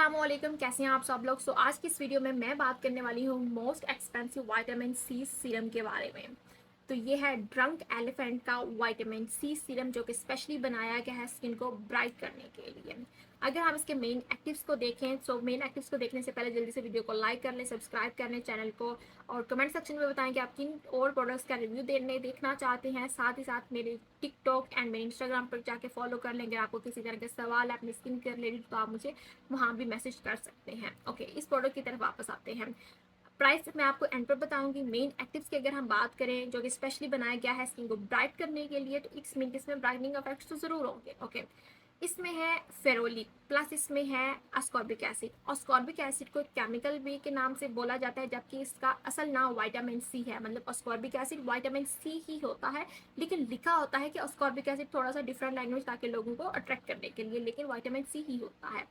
अस्सलामुअलैकुम, कैसे हैं आप सब लोग। आज की इस वीडियो में मैं बात करने वाली हूँ most expensive vitamin C serum के बारे में। तो ये है ड्रंक एलिफेंट का विटामिन सी सीरम, जो कि स्पेशली बनाया गया है स्किन को ब्राइट करने के लिए। अगर हम इसके मेन एक्टिव्स को देखें तो मेन एक्टिव्स को देखने से पहले जल्दी से वीडियो को लाइक कर लें, सब्सक्राइब कर लें चैनल को, और कमेंट सेक्शन में बताएं कि आप किन और प्रोडक्ट्स का रिव्यू देखना चाहते हैं। साथ ही साथ मेरे टिकटॉक एंड मेरे इंस्टाग्राम पर जाके फॉलो कर लेंगे। आपको किसी तरह के सवाल है अपनी स्किन के रिलेटेड तो आप मुझे वहाँ भी मैसेज कर सकते हैं। ओके, इस प्रोडक्ट की तरफ वापस आते हैं। प्राइस मैं आपको एंड पर बताऊंगी। मेन एक्टिव्स की अगर हम बात करें जो कि स्पेशली बनाया गया है स्किन को ब्राइट करने के लिए, तो इसमें ब्राइटनिंग इफेक्ट्स तो जरूर होंगे। ओके, इसमें है फेरोलिक प्लस इसमें है अस्कॉर्बिक एसिड। अस्कॉर्बिक एसिड को केमिकल वे के नाम से बोला जाता है, जबकि इसका असल नाम विटामिन सी है। मतलब अस्कॉर्बिक एसिड विटामिन सी ही होता है, लेकिन लिखा होता है कि अस्कॉर्बिक एसिड थोड़ा सा डिफरेंट लैंग्वेज ताकि लोगों को अट्रैक्ट करने के लिए, लेकिन विटामिन सी ही होता है।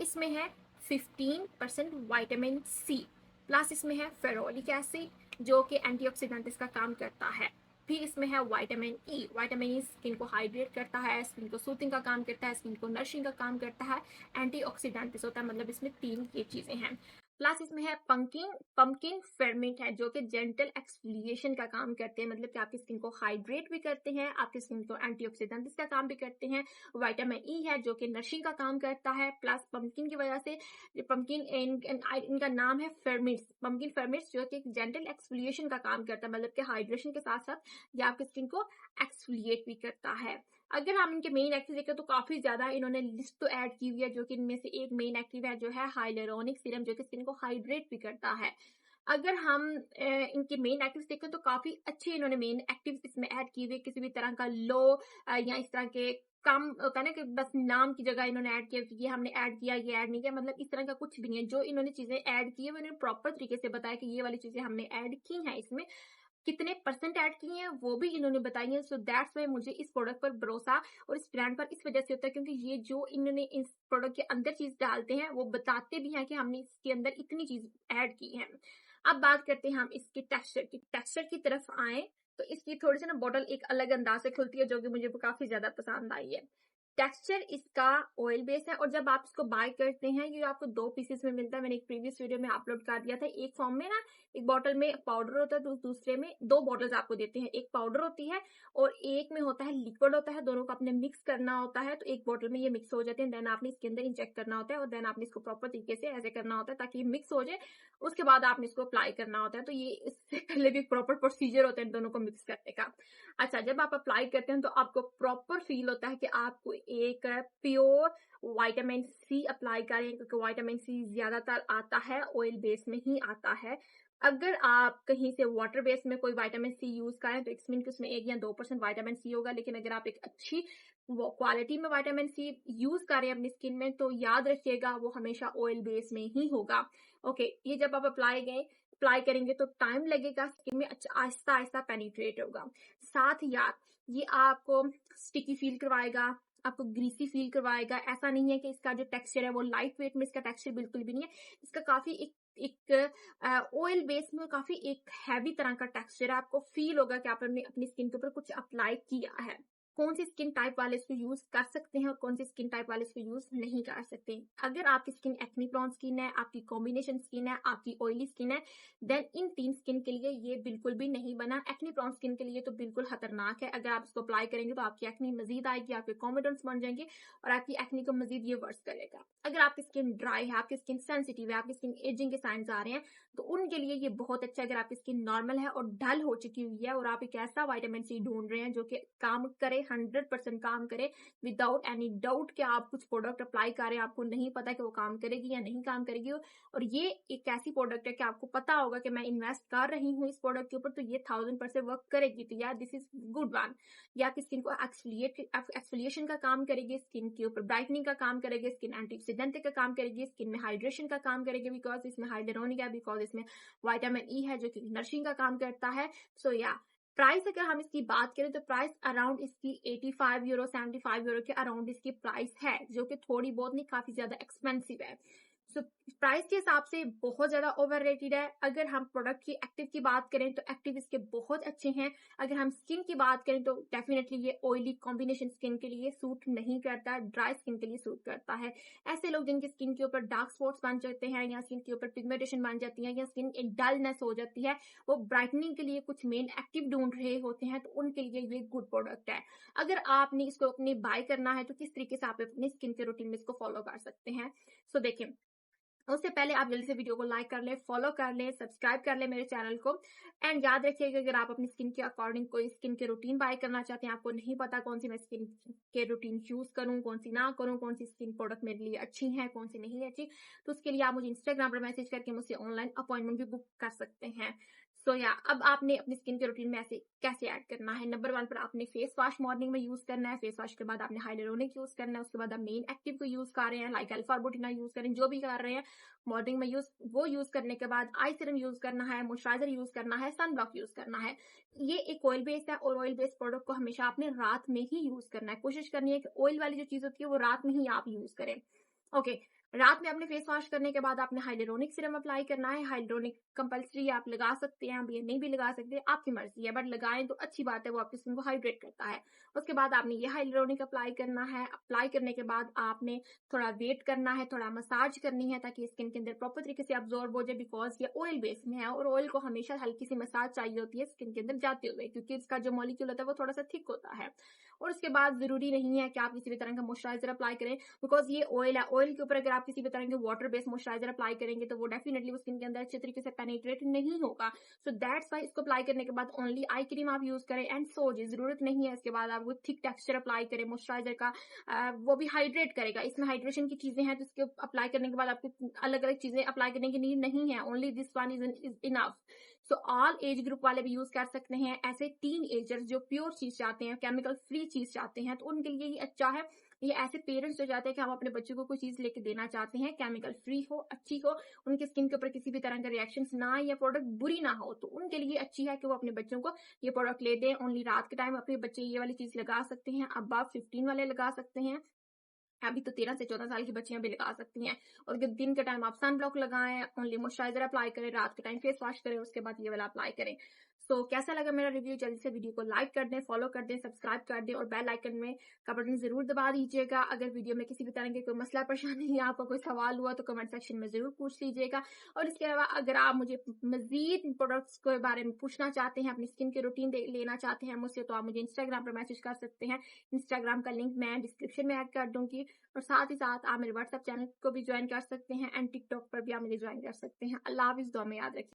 इसमें है 15% विटामिन सी प्लस इसमें है फेरोलिक एसिड जो कि एंटीऑक्सीडेंट इसका काम करता है। फिर इसमें है vitamin E. Vitamin E skin को हाइड्रेट करता है, स्किन को सूथिंग का काम करता है, स्किन को नरिशिंग का काम करता है, एंटीऑक्सीडेंट होता है। मतलब इसमें 3 ये चीजें हैं। प्लस इसमें है पंकिन फेरमेंट है जो कि जेंटल एक्सफोलिएशन का काम करते हैं। मतलब कि आपकी स्किन को हाइड्रेट भी करते हैं, आपकी स्किन को एंटीऑक्सीडेंट का काम भी करते हैं। विटामिन ई है जो कि नरिशिंग का काम करता है। प्लस पंकिन की वजह से पंकिन इनका नाम है फेरमिट्स। पंकिन फेरमिट्स जो कि जेंटल एक्सफोलिएशन का काम करता है, मतलब कि हाइड्रेशन के साथ साथ ये आपकी स्किन को एक्सफोलिएट भी करता है। अगर हम इनके मेन एक्टिव देखें तो काफी ज्यादा इन्होंने लिस्ट तो ऐड की हुई है, जो कि इनमें से एक मेन एक्टिव है जो है हाइलुरोनिक सीरम, जो कि स्किन को हाइड्रेट भी करता है। अगर हम इनके मेन एक्टिव्स देखें तो काफी अच्छे इन्होंने मेन एक्टिव्स इसमें ऐड किए हुए। किसी भी तरह का लो या इस तरह के कम होता है ना कि बस नाम की जगह इन्होंने ऐड किया, ये हमने ऐड किया ये ऐड नहीं किया, मतलब इस तरह का कुछ भी नहीं है। जो इन्होंने चीजें ऐड की है वो इन्होंने प्रॉपर तरीके से बताया कि ये वाली चीजें हमने ऐड की हैं, इसमें कितने परसेंट ऐड किए हैं वो भी इन्होंने बताई है। सो दैट्स वाई मुझे इस प्रोडक्ट पर भरोसा और इस ब्रांड पर इस वजह से होता है क्योंकि ये जो इन्होंने इस प्रोडक्ट के अंदर चीज डालते हैं वो बताते भी हैं कि हमने इसके अंदर इतनी चीज ऐड की है। अब बात करते हैं हम इसके टेक्सचर की तरफ आए तो इसकी थोड़ी सी ना बॉटल एक अलग अंदाज से खुलती है, जो कि मुझे काफी ज्यादा पसंद आई है। टेक्सचर इसका ऑयल बेस है और जब आप इसको बाय करते हैं ये आपको 2 पीसेस में मिलता है। मैंने एक प्रीवियस वीडियो में अपलोड कर दिया था। एक फॉर्म में ना एक बॉटल में पाउडर होता है, दूसरे में 2 बॉटल्स आपको देते हैं। एक पाउडर होती है और एक में होता है लिक्विड होता है। दोनों को आपने मिक्स करना होता है, तो एक बॉटल में ये मिक्स हो जाते हैं। देन आपने इसके अंदर इंजेक्ट करना होता है और देन आपने इसको प्रॉपर तरीके से ऐसे करना होता है ताकि ये मिक्स हो जाए। उसके बाद आपने इसको अप्लाई करना होता है। तो ये इससे पहले भी प्रॉपर प्रोसीजर होता है इन दोनों को मिक्स करने का। अच्छा, जब आप अप्लाई करते हैं तो आपको प्रॉपर फील होता है कि आपको एक प्योर विटामिन सी अप्लाई करें, क्योंकि विटामिन सी ज्यादातर आता है ऑयल बेस में ही आता है। अगर आप कहीं से वाटर बेस में कोई विटामिन सी यूज करें तो इसमें 1 या 2% विटामिन सी होगा, लेकिन अगर आप एक अच्छी क्वालिटी में विटामिन सी यूज करें अपनी स्किन में तो याद रखिएगा वो हमेशा ऑयल बेस में ही होगा। ओके, ये जब आप अप्लाई करेंगे तो टाइम लगेगा, स्किन में अच्छा आहिस्ता आहिस्ता पेनिट्रेट होगा। साथ ही यार ये आपको स्टिकी फील करवाएगा, आपको ग्रीसी फील करवाएगा। ऐसा नहीं है कि इसका जो टेक्सचर है वो लाइट वेट में, इसका टेक्सचर बिल्कुल भी नहीं है। इसका काफी एक ऑयल बेस में काफी एक हैवी तरह का टेक्सचर है। आपको फील होगा कि आपने अपनी स्किन के ऊपर कुछ अप्लाई किया है। कौन सी स्किन टाइप वाले इसको यूज कर सकते हैं और कौन सी स्किन टाइप वाले इसको यूज नहीं कर सकते। अगर आपकी स्किन एक्ने प्रोन स्किन है, आपकी कॉम्बिनेशन स्किन है, आपकी ऑयली स्किन है, देन इन 3 स्किन के लिए ये बिल्कुल भी नहीं बना। एक्ने प्रोन स्किन के लिए तो बिल्कुल खतरनाक है। अगर आप इसको अप्लाई करेंगे तो आपकी एक्ने मजीद आएगी, आपके कॉन्फिडेंस बन जाएंगे और आपकी एक्ने को मजीद ये वर्स करेगा। अगर आपकी स्किन ड्राई है, आपकी स्किन सेंसिटिव है, आपकी स्किन एजिंग के साइंस आ रहे हैं तो उनके लिए ये बहुत अच्छा है। अगर आपकी स्किन नॉर्मल है और डल हो चुकी हुई है और आप एक ऐसा विटामिन सी ढूंढ रहे हैं जो कि काम करे, 100% काम करे विदाउट एनी डाउट कि आप कुछ प्रोडक्ट अप्लाई कर रहे हैं, आपको नहीं पता कि वो काम करेगी या नहीं काम करेगी, और ये एक ऐसी प्रोडक्ट है कि आपको पता होगा कि मैं इन्वेस्ट कर रही हूँ इस प्रोडक्ट के ऊपर तो ये 1000% वर्क करेगी, तो यार दिस इज गुड वन। या आपकी स्किन को एक्सफोलिएशन का काम करेगी, स्किन के ऊपर ब्राइटनिंग का काम करेगी, स्किन एंटीऑक्सीडेंट का काम करेगी, स्किन में हाइड्रेशन का काम करेगी बिकॉज इसमें हाइलुरोनिक है, बिकॉज इसमें विटामिन ई है जो कि नरिशिंग का काम करता है। सो या प्राइस अगर हम इसकी बात करें तो प्राइस अराउंड इसकी 85 यूरो 75 यूरो के अराउंड इसकी प्राइस है, जो कि थोड़ी बहुत नहीं काफी ज्यादा एक्सपेंसिव है। सो प्राइस के हिसाब से बहुत ज़्यादा ओवररेटेड है। अगर हम प्रोडक्ट की एक्टिव की बात करें तो एक्टिव इसके बहुत अच्छे हैं। अगर हम स्किन की बात करें तो डेफिनेटली ये ऑयली कॉम्बिनेशन स्किन के लिए सूट नहीं करता, ड्राई स्किन के लिए सूट करता है। ऐसे लोग जिनकी स्किन के ऊपर डार्क स्पॉट्स बन जाते हैं या स्किन के ऊपर पिगमेंटेशन बन जाती है या स्किन डलनेस हो जाती है, वो ब्राइटनिंग के लिए कुछ मेन एक्टिव ढूंढ रहे होते हैं, तो उनके लिए ये गुड प्रोडक्ट है। अगर आपने इसको अपनी बाय करना है तो किस तरीके से आप अपनी स्किन के रूटीन में इसको फॉलो कर सकते हैं। सो देखिए, उससे पहले आप जल्दी से वीडियो को लाइक कर लें, फॉलो कर लें, सब्सक्राइब कर लें मेरे चैनल को। एंड याद रखिएगा, अगर आप अपनी स्किन के अकॉर्डिंग कोई स्किन के रूटीन बाय करना चाहते हैं, आपको नहीं पता कौन सी मैं स्किन के रूटीन यूज करूं, कौन सी ना करूं, कौन सी स्किन प्रोडक्ट मेरे लिए अच्छी है, कौन सी नहीं अच्छी, तो उसके लिए आप मुझे इंस्टाग्राम पर मैसेज करके मुझसे ऑनलाइन अपॉइंटमेंट भी बुक कर सकते हैं। अब आपने अपनी स्किन के रूटीन में ऐसे कैसे ऐड करना है। नंबर 1 पर आपने फेस वॉश मॉर्निंग में यूज करना है। फेस वॉश के बाद आपने हाइलुरोनिक यूज करना है। उसके बाद आप मेन एक्टिव को यूज कर रहे हैं, लाइक अल्फा बोटिना यूज करें, जो भी कर रहे हैं मॉर्निंग में यूज करने के बाद आई सीरम यूज करना है, मॉइस्चराइजर यूज करना है, सन ब्लॉक यूज करना है। ये एक ऑयल बेस्ड है और ऑयल बेस्ड प्रोडक्ट को हमेशा आपने रात में ही यूज करना है। कोशिश करनी है कि ऑयल वाली जो चीज होती है वो रात में ही आप यूज करें। ओके, रात में अपने फेस वॉश करने के बाद आपने हाइलुरोनिक सीरम अप्लाई करना है। हाइलुरोनिक कंपल्सरी आप लगा सकते हैं, आप ये नहीं भी लगा सकते, आपकी मर्जी है, बट लगाएं तो अच्छी बात है, वो आपकी स्किन को हाइड्रेट करता है। उसके बाद आपने ये हाइलुरोनिक अप्लाई करना है। अप्लाई करने के बाद आपने थोड़ा वेट करना है, थोड़ा मसाज करनी है ताकि स्किन के अंदर प्रॉपर तरीके से अब्जॉर्ब हो जाए, बिकॉज ये ऑयल बेस में है और ऑयल को हमेशा हल्की सी मसाज चाहिए होती है स्किन के अंदर जाते हुए, क्योंकि इसका जो मॉलिक्यूल होता है वो थोड़ा सा थिक होता है। और उसके बाद जरूरी नहीं है कि आप किसी भी तरह का मॉइस्चराइजर अप्लाई करें, बिकॉज ये ऑयल है। ऑयल के ऊपर अगर आप किसी भी तरह के वाटर बेस्ड मॉइस्चराइजर अप्लाई करेंगे तो वो डेफिनेटली वो स्किन के अंदर अच्छे तरीके से पेनिट्रेट नहीं होगा। सो दैट्स वाई इसको अप्लाई करने के बाद ओनली आई क्रीम आप यूज करें एंड सो जी, जरूरत नहीं है इसके बाद आप वो थिक टेक्सचर अप्लाई करें मॉइस्चराइजर का। वो भी हाइड्रेट करेगा, इसमें हाइड्रेशन की चीजें हैं, तो इसके अप्लाई करने के बाद आपको अलग अलग चीजें अप्लाई करने की नीड नहीं है, only this one is enough. So all age group वाले भी यूज कर सकते हैं। ऐसे टीन एजर्स जो प्योर चीज चाहते हैं, केमिकल फ्री चीज चाहते हैं, तो उनके लिए ये अच्छा है। ये ऐसे पेरेंट्स जो चाहते हैं कि हम अपने बच्चों को कोई चीज लेके देना चाहते हैं, केमिकल फ्री हो, अच्छी हो, उनके स्किन के ऊपर किसी भी तरह का रिएक्शंस ना आए या प्रोडक्ट बुरी ना हो, तो उनके लिए अच्छी है कि वो अपने बच्चों को ये प्रोडक्ट ले दें। ओनली रात के टाइम अपने बच्चे ये वाली चीज लगा सकते हैं, अब 15 वाले लगा सकते हैं, अभी तो 13 से 14 साल की बच्चियां भी लगा सकती हैं। और दिन के टाइम आप सन ब्लॉक लगाएं, ओनली मॉइस्चराइजर अप्लाई करें, रात के टाइम फेस वॉश करें, उसके बाद ये वाला अप्लाई करें। कैसा लगा मेरा रिव्यू? जल्दी से वीडियो को लाइक कर दें, फॉलो कर दें, सब्सक्राइब कर दें और बेल आइकन में का बटन जरूर दबा दीजिएगा। अगर वीडियो में किसी भी तरह के कोई मसला परेशानी या आपका कोई सवाल हुआ तो कमेंट सेक्शन में जरूर पूछ लीजिएगा। और इसके अलावा अगर आप मुझे मजीद प्रोडक्ट्स के बारे में पूछना चाहते हैं, अपनी स्किन के रूटीन लेना चाहते हैं मुझसे, तो आप मुझे इंस्टाग्राम पर मैसेज कर सकते हैं। इंस्टाग्राम का लिंक मैं डिस्क्रिप्शन में ऐड कर दूंगी। और साथ ही साथ आप मेरे व्हाट्सएप चैनल को भी ज्वाइन कर सकते हैं एंड टिकटॉक पर भी आप मुझे ज्वाइन कर सकते हैं। अल्लाह हाफिज़, दुआ में याद रखिए।